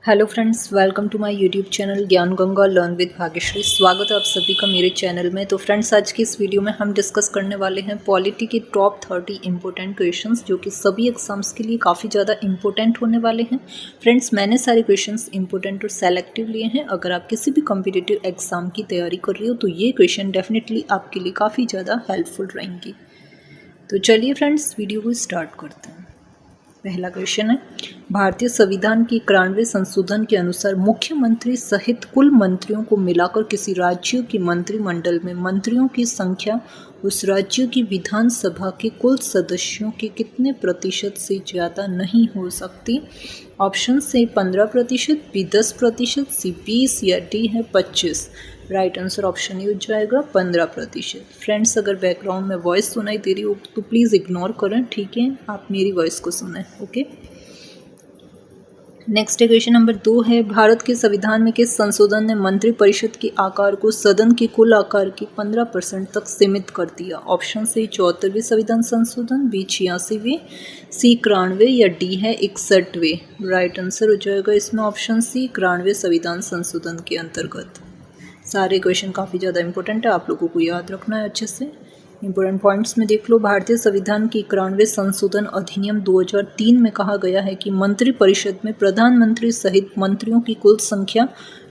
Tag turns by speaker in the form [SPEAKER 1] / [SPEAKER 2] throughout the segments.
[SPEAKER 1] Hello friends, welcome to my YouTube channel Gyan Ganga learn with Bhagyashree. स्वागत है आप सभी का मेरे चैनल में। तो फ्रेंड्स, आज की इस वीडियो में हम डिस्कस करने वाले हैं पॉलिटी के टॉप 30 इंपॉर्टेंट क्वेश्चंस जो कि सभी एग्जाम्स के लिए काफ़ी ज़्यादा इंपॉर्टेंट होने वाले हैं। फ्रेंड्स, मैंने सारे क्वेश्चंस इंपॉर्टेंट और सेलेक्टिव लिए हैं। अगर आप किसी भी कॉम्पिटिटिव एग्जाम की तैयारी कर रही हो तो ये क्वेश्चन डेफिनेटली आपके लिए काफ़ी ज़्यादा हेल्पफुल रहेंगी। तो चलिए फ्रेंड्स, वीडियो को स्टार्ट करते हैं। पहला क्वेश्चन है, भारतीय संविधान के 91वें संशोधन के अनुसार मुख्यमंत्री सहित कुल मंत्रियों को मिलाकर किसी राज्य के मंत्रिमंडल में मंत्रियों की संख्या उस राज्य की विधानसभा के कुल सदस्यों के कितने प्रतिशत से ज़्यादा नहीं हो सकती? ऑप्शन से 15%, बी 10%, सी 20 या डी है 25। राइट आंसर ऑप्शन ये हो जाएगा 15%। फ्रेंड्स, अगर बैकग्राउंड में वॉइस सुनाई दे रही हो तो प्लीज़ इग्नोर करें, ठीक है? आप मेरी वॉइस को सुनें, ओके। नेक्स्ट क्वेश्चन नंबर 2 है, भारत के संविधान में किस संशोधन ने मंत्रिपरिषद के आकार को सदन के कुल आकार के 15% तक सीमित कर दिया? ऑप्शन से 74वें संविधान संशोधन, बी 86वें, सी 91 या डी है 61वें। राइट आंसर हो जाएगा इसमें ऑप्शन सी 91वें संविधान संशोधन के अंतर्गत। सारे क्वेश्चन काफ़ी ज़्यादा इंपॉर्टेंट है, आप लोगों को याद रखना है अच्छे से। इंपॉर्टेंट पॉइंट्स में देख लो, भारतीय संविधान के 91वें संशोधन अधिनियम 2003 में कहा गया है कि मंत्रिपरिषद में प्रधानमंत्री सहित मंत्रियों की कुल संख्या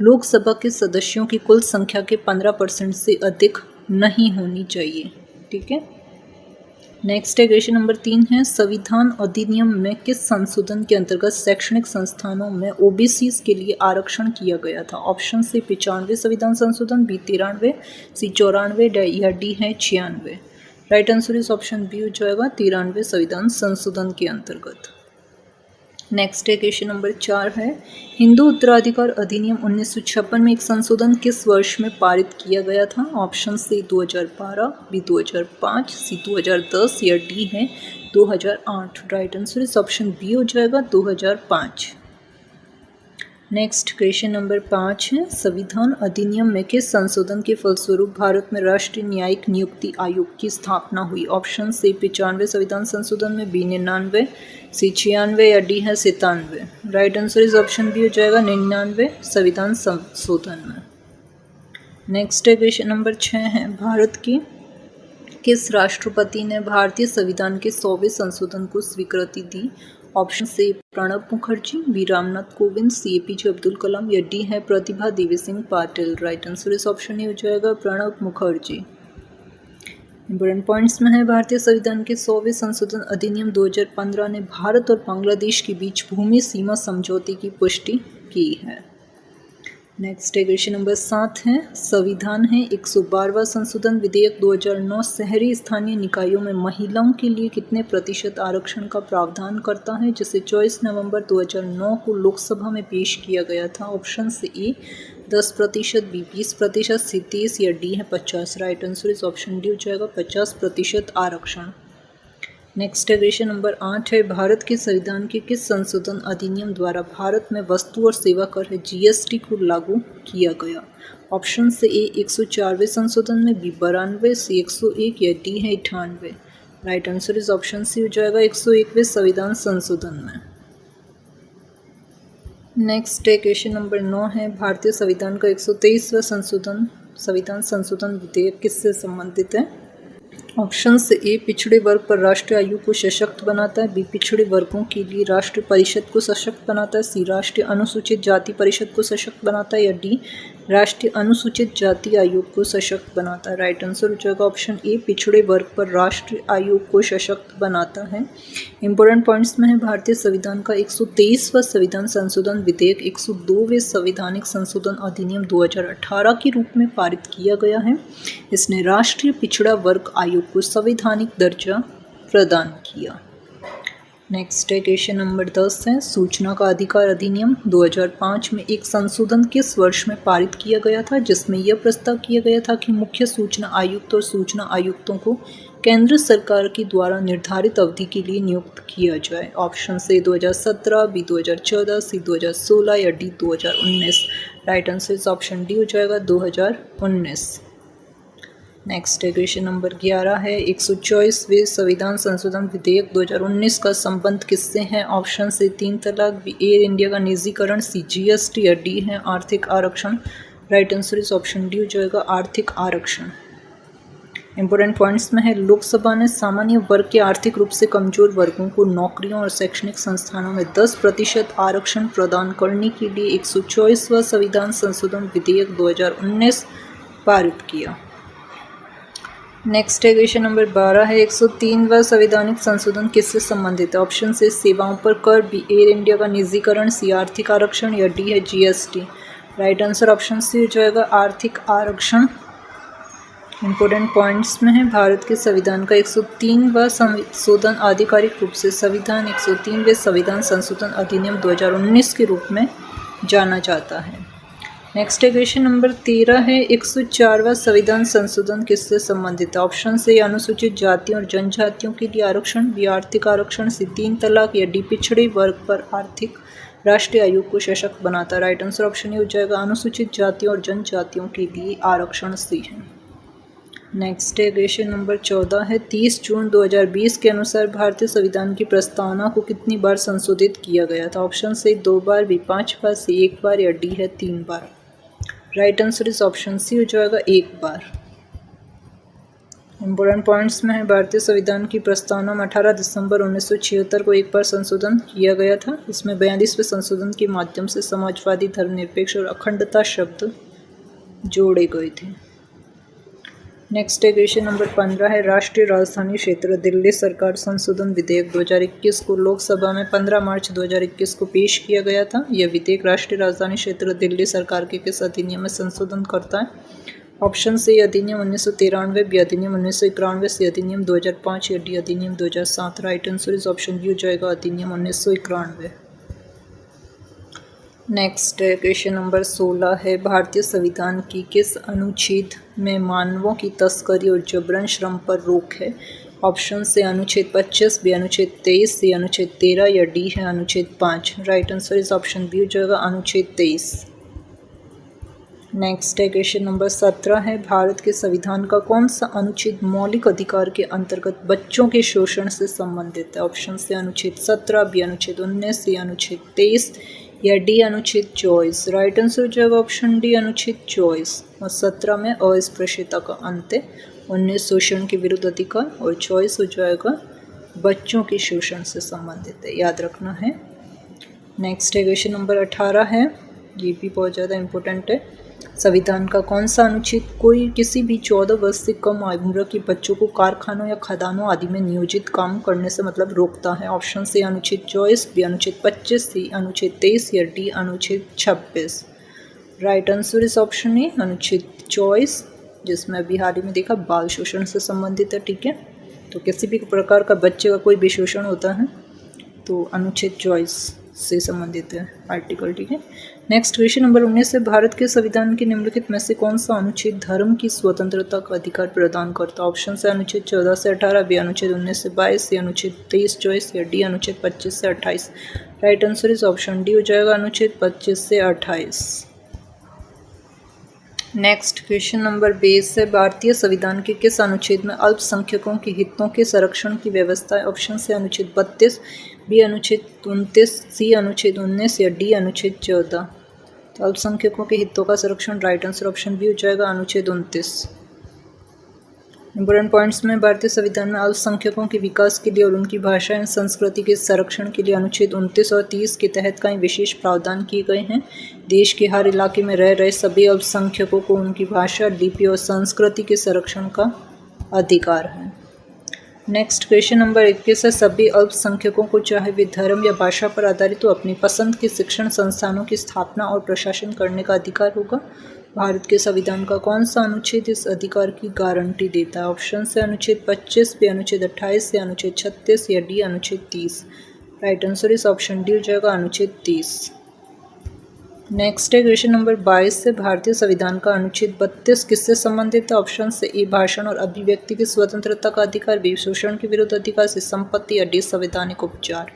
[SPEAKER 1] लोकसभा के सदस्यों की कुल संख्या के 15% से अधिक नहीं होनी चाहिए। ठीक है। नेक्स्ट क्वेश्चन नंबर 3 है, संविधान अधिनियम में किस संशोधन के अंतर्गत शैक्षणिक संस्थानों में ओबीसी के लिए आरक्षण किया गया था? ऑप्शन से 95वें संविधान संशोधन, बी 93, सी 94 या डी है 96। राइट आंसर इस ऑप्शन बी हो जाएगा 93वें संविधान संशोधन के अंतर्गत। नेक्स्ट क्वेश्चन नंबर 4 है, हिंदू उत्तराधिकार अधिनियम 1956 में एक संशोधन किस वर्ष में पारित किया गया था? ऑप्शन से 2012, बी 2005, सी 2010 या डी है 2008। राइट आंसर इस ऑप्शन बी हो जाएगा 2005। नेक्स्ट क्वेश्चन नंबर 5 है, संविधान अधिनियम में किस संशोधन के फलस्वरूप भारत में राष्ट्रीय न्यायिक नियुक्ति आयोग की स्थापना हुई? ऑप्शन से 95वें संविधान संशोधन में, बी 99, सी 96 या डी है 97। राइट आंसर इस ऑप्शन बी हो जाएगा 99वें संविधान संशोधन में। नेक्स्ट क्वेश्चन नंबर 6 है, भारत की किस राष्ट्रपति ने भारतीय संविधान के 100वें संशोधन को स्वीकृति दी? ऑप्शन से प्रणब मुखर्जी, बी रामनाथ कोविंद, सी एपीजे अब्दुल कलाम या डी है प्रतिभा देवी सिंह पाटिल। राइट आंसर इस ऑप्शन ही हो जाएगा प्रणब मुखर्जी। इंपॉर्टेंट पॉइंट्स में है, भारतीय संविधान के 100वें संशोधन अधिनियम 2015 ने भारत और बांग्लादेश के बीच भूमि सीमा समझौते की पुष्टि की है। नेक्स्ट क्वेश्चन नंबर 7 है, संविधान है 112वां संशोधन विधेयक 2009 शहरी स्थानीय निकायों में महिलाओं के लिए कितने प्रतिशत आरक्षण का प्रावधान करता है, जिसे 24 नवंबर 2009 को लोकसभा में पेश किया गया था? ऑप्शन से ए 10%, बी 20%, सी 30 या डी है 50। राइट आंसर इस ऑप्शन डी हो जाएगा 50% आरक्षण। नेक्स्ट क्वेश्चन नंबर 8 है, भारत के संविधान के किस संशोधन अधिनियम द्वारा भारत में वस्तु और सेवा कर जीएसटी को लागू किया गया? ऑप्शन से ए 104वें संशोधन में, बी 92, सी 101 या डी है 98। राइट आंसर इस ऑप्शन सी हो जाएगा 101वें संविधान संशोधन में। नेक्स्ट क्वेश्चन नंबर 9 है, भारतीय संविधान का 123वां संविधान संशोधन विधेयक किससे संबंधित है? ऑप्शन से ए पिछड़े वर्ग पर राष्ट्रीय आयोग को सशक्त बनाता है, बी पिछड़े वर्गों के लिए राष्ट्रीय परिषद को सशक्त बनाता है, सी राष्ट्रीय अनुसूचित जाति परिषद को सशक्त बनाता है या डी राष्ट्रीय अनुसूचित जाति आयोग को सशक्त बनाता है? राइट आंसर हो जाएगा ऑप्शन ए पिछड़े वर्ग पर राष्ट्रीय आयोग को सशक्त बनाता है। इंपॉर्टेंट पॉइंट्स में है, भारतीय संविधान का 123वां संविधान संशोधन विधेयक 102वें संवैधानिक संशोधन अधिनियम 2018 के रूप में पारित किया गया है। इसने राष्ट्रीय पिछड़ा वर्ग आयोग को संवैधानिक दर्जा प्रदान किया। नेक्स्ट क्वेश्चन नंबर 10 है, सूचना का अधिकार अधिनियम 2005 में एक संशोधन किस वर्ष में पारित किया गया था, जिसमें यह प्रस्ताव किया गया था कि मुख्य सूचना आयुक्त और सूचना आयुक्तों को केंद्र सरकार के द्वारा निर्धारित अवधि के लिए नियुक्त किया जाए? ऑप्शन से 2017, बी 2014, सी 2016 या डी 2019। राइट आंसर इस ऑप्शन डी हो जाएगा 2019। नेक्स्ट है क्वेश्चन नंबर 11 है 124वें संविधान संशोधन विधेयक 2019 का संबंध किससे है? ऑप्शन से 3 तलाक, बी एयर इंडिया का निजीकरण, सी जीएसटी या डी है आर्थिक आरक्षण। राइट आंसर इस ऑप्शन डी हो जाएगा आर्थिक आरक्षण। इंपॉर्टेंट पॉइंट्स में है लोकसभा ने सामान्य वर्ग के आर्थिक रूप से कमजोर वर्गों को नौकरियों और शैक्षणिक संस्थानों में 10% आरक्षण प्रदान करने के लिए 124वां संविधान संशोधन विधेयक 2019 पारित किया। नेक्स्ट है क्वेश्चन नंबर 12 है 103वां संवैधानिक संशोधन किससे संबंधित है? ऑप्शन से सेवाओं पर कर, बी एयर इंडिया का निजीकरण, सी आर्थिक आरक्षण या डी है GST. Right answer option C हो जाएगा आर्थिक आरक्षण। इंपॉर्टेंट पॉइंट्स में है भारत के संविधान का 103वां संशोधन आधिकारिक रूप से संविधान 103वें संविधान संशोधन अधिनियम 2019 के रूप में जाना जाता है। नेक्स्ट है क्वेश्चन नंबर 13 है 104वां संविधान संशोधन किससे संबंधित है? ऑप्शन से अनुसूचित जातियों और जनजातियों के लिए आरक्षण, बी आर्थिक आरक्षण, सी 3 तलाक या डी पिछड़े वर्ग पर आर्थिक राष्ट्रीय आयोग को सशक्त बनाता। राइट आंसर ऑप्शन ए हो जाएगा अनुसूचित जातियों और जनजातियों के लिए आरक्षण सी है। नेक्स्ट है क्वेश्चन नंबर 14 है 30 जून 2020 के अनुसार भारतीय संविधान की प्रस्तावना को कितनी बार संशोधित किया गया था? ऑप्शन से 2 बार, बी 5 बार, सी 1 बार या डी है 3 बार। राइट आंसर इस ऑप्शन सी हो जाएगा 1 बार। इंपॉर्टेंट पॉइंट्स में है भारतीय संविधान की प्रस्तावना में 18 दिसंबर 1976 को 1 बार संशोधन किया गया था। इसमें 42वें संशोधन के माध्यम से समाजवादी, धर्मनिरपेक्ष और अखंडता शब्द जोड़े गए थे। नेक्स्ट है क्वेश्चन नंबर 15 है राष्ट्रीय राजधानी क्षेत्र दिल्ली सरकार संशोधन विधेयक 2021 को लोकसभा में 15 मार्च 2021 को पेश किया गया था। यह विधेयक राष्ट्रीय राजधानी क्षेत्र दिल्ली सरकार के किस अधिनियम में संशोधन करता है? ऑप्शन से अधिनियम 1993, बी अधिनियम 1991, सी अधिनियम 2005 या डी अधिनियम 2007। राइट आंसर इस ऑप्शन बी हो जाएगा अधिनियम 1991। नेक्स्ट है क्वेश्चन नंबर 16 है भारतीय संविधान की किस अनुच्छेद में मानवों की तस्करी और जबरन श्रम पर रोक है? ऑप्शन से अनुच्छेद 25, बी अनुच्छेद 23, सी अनुच्छेद 13 या डी है अनुच्छेद 5। राइट आंसर इस ऑप्शन बी हो जाएगा अनुच्छेद 23। नेक्स्ट है क्वेश्चन नंबर 17 है भारत के संविधान का कौन सा अनुच्छेद मौलिक अधिकार के अंतर्गत बच्चों के शोषण से संबंधित है? ऑप्शन से अनुच्छेद 17, बी अनुच्छेद 19, सी अनुच्छेद 23 या डी अनुच्छेद 24। राइट आंसर हो जाएगा ऑप्शन डी अनुच्छेद 24। और 17 में अस्पृश्यता का अंत है, 19 शोषण के विरुद्ध अधिकार और 24 हो जाएगा बच्चों के शोषण से संबंधित है, याद रखना है। नेक्स्ट है क्वेश्चन नंबर 18 है, ये भी बहुत ज़्यादा इंपॉर्टेंट है। संविधान का कौन सा अनुच्छेद कोई किसी भी 14 वर्ष से कम उम्र के बच्चों को कारखानों या खदानों आदि में नियोजित काम करने से मतलब रोकता है? ऑप्शन से अनुच्छेद 24, बी अनुच्छेद 25, सी अनुच्छेद 23 या डी अनुच्छेद 26। राइट आंसर इस ऑप्शन है अनुच्छेद 24, जिसमें अभी हाल ही में देखा बाल शोषण से संबंधित है। ठीक है, तो किसी भी प्रकार का बच्चे का कोई भी शोषण होता है तो अनुच्छेद 24 से संबंधित है आर्टिकल। ठीक है, नेक्स्ट क्वेश्चन नंबर 19 है भारत के संविधान के निम्नलिखित में से कौन सा अनुच्छेद धर्म की स्वतंत्रता का अधिकार प्रदान करता है? ऑप्शन से अनुच्छेद 14 से 18, बी अनुच्छेद 19 से 22, सी अनुच्छेद 23 24 या डी अनुच्छेद 25 से 28। राइट आंसर इस ऑप्शन डी हो जाएगा अनुच्छेद 25 से 28। नेक्स्ट क्वेश्चन नंबर 20 है भारतीय संविधान के किस अनुच्छेद में अल्पसंख्यकों के हितों के संरक्षण की व्यवस्था है? ऑप्शन से अनुच्छेद 32, बी अनुच्छेद 29, सी अनुच्छेद 19 या डी अनुच्छेद 14। तो अल्पसंख्यकों के हितों का संरक्षण राइट आंसर ऑप्शन बी हो जाएगा अनुच्छेद 29। इंपॉर्टेंट पॉइंट्स में भारतीय संविधान में अल्पसंख्यकों के विकास के लिए और उनकी भाषा एवं संस्कृति के संरक्षण के लिए अनुच्छेद 29 और 30 के तहत कई विशेष प्रावधान किए गए हैं। देश के हर इलाके में रह रहे सभी अल्पसंख्यकों को उनकी भाषा, लिपि और संस्कृति के संरक्षण का अधिकार है। नेक्स्ट क्वेश्चन नंबर 21 है सभी अल्पसंख्यकों को चाहे वे धर्म या भाषा पर आधारित हो अपनी पसंद के शिक्षण संस्थानों की स्थापना और प्रशासन करने का अधिकार होगा। भारत के संविधान का कौन सा अनुच्छेद इस अधिकार की गारंटी देता है? ऑप्शन से अनुच्छेद 25, बी अनुच्छेद 28 या अनुच्छेद 36 या डी अनुच्छेद 30। राइट आंसर इस ऑप्शन डी हो जाएगा अनुच्छेद 30। नेक्स्ट है क्वेश्चन नंबर 22 से भारतीय संविधान का अनुच्छेद 32 किससे संबंधित है? ऑप्शन से ए भाषण और अभिव्यक्ति की स्वतंत्रता का अधिकार, बी शोषण के विरुद्ध अधिकार, सी संपत्ति या डी संवैधानिक उपचार।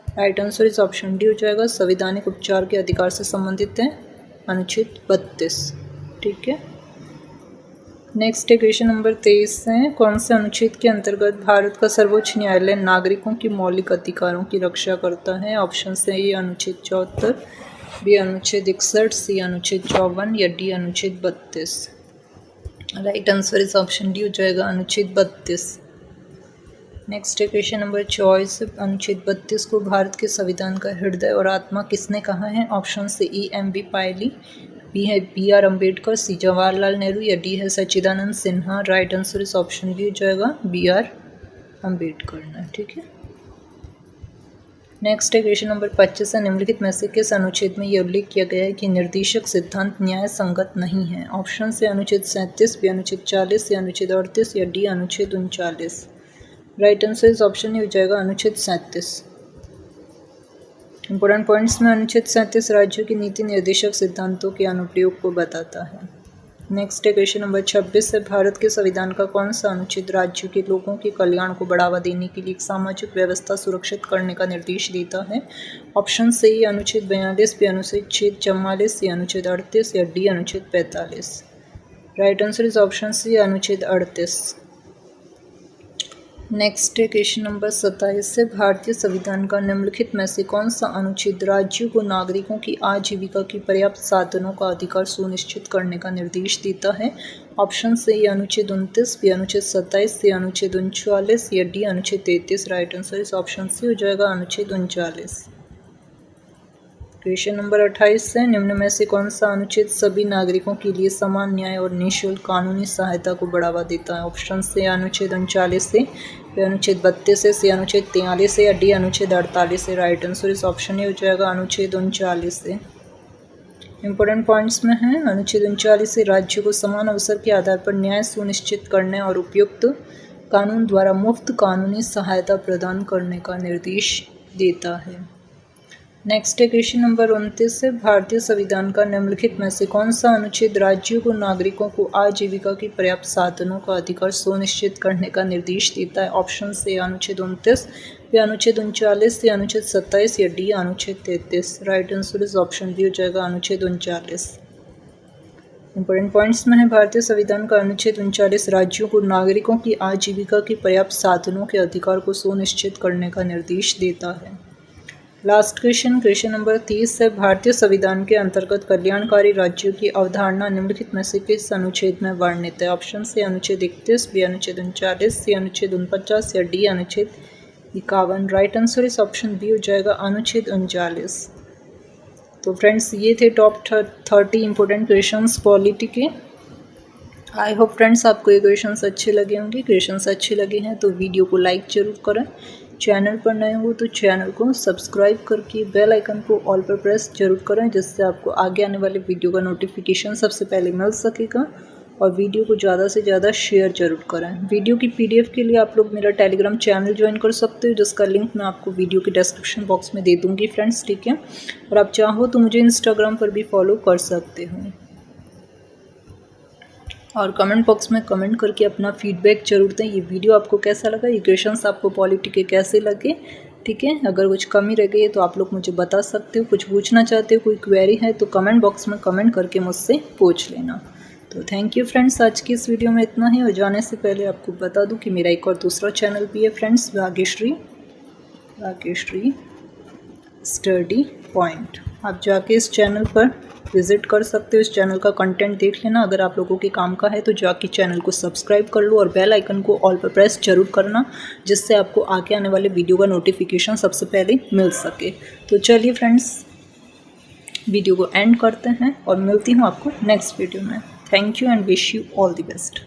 [SPEAKER 1] राइट आंसर इस ऑप्शन डी हो जाएगा संवैधानिक उपचार के अधिकार से संबंधित है अनुच्छेद 32। ठीक है, नेक्स्ट है क्वेश्चन नंबर 23 है, कौन से अनुच्छेद के अंतर्गत भारत का सर्वोच्च न्यायालय नागरिकों की मौलिक अधिकारों की रक्षा करता है? ऑप्शन है ए अनुच्छेद 74, बी अनुच्छेद 61, सी अनुच्छेद 54 या डी अनुच्छेद 32। राइट आंसर इस ऑप्शन डी हो जाएगा, अनुच्छेद 32। नेक्स्ट है क्वेश्चन नंबर 24, अनुच्छेद 32 को भारत के संविधान का हृदय और आत्मा किसने कहा है? ऑप्शन से ई एम बी पायली, बी है बी आर अम्बेडकर, सी जवाहरलाल नेहरू या डी है सच्चिदानंद सिन्हा। राइट आंसर इस ऑप्शन बी हो जाएगा, बी आर अम्बेडकर। ठीक है। नेक्स्ट है क्वेश्चन नंबर 25 है, निम्नलिखित में से किस अनुच्छेद में यह उल्लेख किया गया है कि निर्देशक सिद्धांत न्याय संगत नहीं है? ऑप्शन से अनुच्छेद 37, बी अनुच्छेद 40 या अनुच्छेद 38 या डी अनुच्छेद 39। राइट आंसर इस ऑप्शन ही हो जाएगा, अनुच्छेद 37। इंपॉर्टेंट पॉइंट्स में अनुच्छेद 37 राज्यों की नीति निर्देशक सिद्धांतों के अनुप्रयोग को बताता है। नेक्स्ट है क्वेश्चन नंबर 26 है, भारत के संविधान का कौन सा अनुच्छेद राज्यों के लोगों के कल्याण को बढ़ावा देने के लिए एक सामाजिक व्यवस्था सुरक्षित करने का निर्देश देता है? ऑप्शन से ये अनुच्छेद 42, बी अनुच्छेद 44 या अनुच्छेद 38 या डी अनुच्छेद 45। राइट आंसर इस ऑप्शन से अनुच्छेद 38। नेक्स्ट है क्वेश्चन नंबर 27 है, भारतीय संविधान का निम्नलिखित में से कौन सा अनुच्छेद राज्यों को नागरिकों की आजीविका की पर्याप्त साधनों का अधिकार सुनिश्चित करने का निर्देश देता है? ऑप्शन से ये अनुच्छेद 29, बी अनुच्छेद 27 या अनुच्छेद 39 या डी अनुच्छेद 33। राइट आंसर इस ऑप्शन से हो जाएगा, अनुच्छेद 39। क्वेश्चन नंबर 28 है, निम्न में से कौन सा अनुच्छेद सभी नागरिकों के लिए समान न्याय और निःशुल्क कानूनी सहायता को बढ़ावा देता है? ऑप्शन से अनुच्छेद 39 से, बी अनुच्छेद 32 से, सी अनुच्छेद 43 से या डी अनुच्छेद 48 से। राइट आंसर इस ऑप्शन ही हो जाएगा, अनुच्छेद 39 से। इंपॉर्टेंट पॉइंट्स में है, अनुच्छेद 39 से राज्यों को समान अवसर के आधार पर न्याय सुनिश्चित करने और उपयुक्त कानून द्वारा मुफ्त कानूनी सहायता प्रदान करने का निर्देश देता है। नेक्स्ट है क्वेश्चन नंबर 29 है, भारतीय संविधान का निम्नलिखित में से कौन सा अनुच्छेद राज्यों को नागरिकों को आजीविका की पर्याप्त साधनों का अधिकार सुनिश्चित करने का निर्देश देता है? ऑप्शन से अनुच्छेद 29, बी अनुच्छेद 39 या अनुच्छेद 27 या डी अनुच्छेद 33। राइट आंसर इस ऑप्शन डी हो जाएगा, अनुच्छेद 39। इंपॉर्टेंट पॉइंट्स में है, भारतीय संविधान का अनुच्छेद 39 राज्यों को नागरिकों की आजीविका की पर्याप्त साधनों के अधिकार को सुनिश्चित करने का निर्देश देता है। लास्ट क्वेश्चन, क्वेश्चन नंबर 30 है, भारतीय संविधान के अंतर्गत कल्याणकारी राज्यों की अवधारणा निम्नलिखित में से किस अनुच्छेद में वर्णित है? ऑप्शन से अनुच्छेद 31, बी अनुच्छेद 39, सी अनुच्छेद 49 या डी अनुच्छेद 51। राइट आंसर इस ऑप्शन बी हो जाएगा, अनुच्छेद 39। तो फ्रेंड्स ये थे टॉप 30 इंपॉर्टेंट क्वेश्चंस पॉलिटी के। आई होप फ्रेंड्स आपको ये क्वेश्चंस अच्छे लगे होंगे। क्वेश्चंस अच्छे लगे हैं तो वीडियो को लाइक जरूर करें, चैनल पर नए हो तो चैनल को सब्सक्राइब करके बेल आइकन को ऑल पर प्रेस जरूर करें, जिससे आपको आगे आने वाले वीडियो का नोटिफिकेशन सबसे पहले मिल सकेगा। और वीडियो को ज़्यादा से ज़्यादा शेयर जरूर करें। वीडियो की PDF के लिए आप लोग मेरा टेलीग्राम चैनल ज्वाइन कर सकते हो, जिसका लिंक मैं आपको वीडियो के डिस्क्रिप्शन बॉक्स में दे दूँगी फ्रेंड्स। ठीक है, और आप चाहो तो मुझे इंस्टाग्राम पर भी फॉलो कर सकते हो। और कमेंट बॉक्स में कमेंट करके अपना फीडबैक जरूर दें, ये वीडियो आपको कैसा लगा, ये क्वेश्चंस आपको पॉलिटी के कैसे लगे। ठीक है, अगर कुछ कमी रह गई है तो आप लोग मुझे बता सकते हो, कुछ पूछना चाहते हो, कोई क्वेरी है तो कमेंट बॉक्स में कमेंट करके मुझसे पूछ लेना। तो थैंक यू फ्रेंड्स, आज की इस वीडियो में इतना ही। और जाने से पहले आपको बता दूं कि मेरा एक और दूसरा चैनल भी है फ्रेंड्स, भाग्यश्री स्टडी पॉइंट। आप जाके इस चैनल पर विज़िट कर सकते हो, इस चैनल का कंटेंट देख लेना। अगर आप लोगों के काम का है तो जाके चैनल को सब्सक्राइब कर लो और बेल आइकन को ऑल पर प्रेस जरूर करना, जिससे आपको आगे आने वाले वीडियो का नोटिफिकेशन सबसे पहले मिल सके। तो चलिए फ्रेंड्स, वीडियो को एंड करते हैं और मिलती हूँ आपको नेक्स्ट वीडियो में। Thank you and wish you all the best.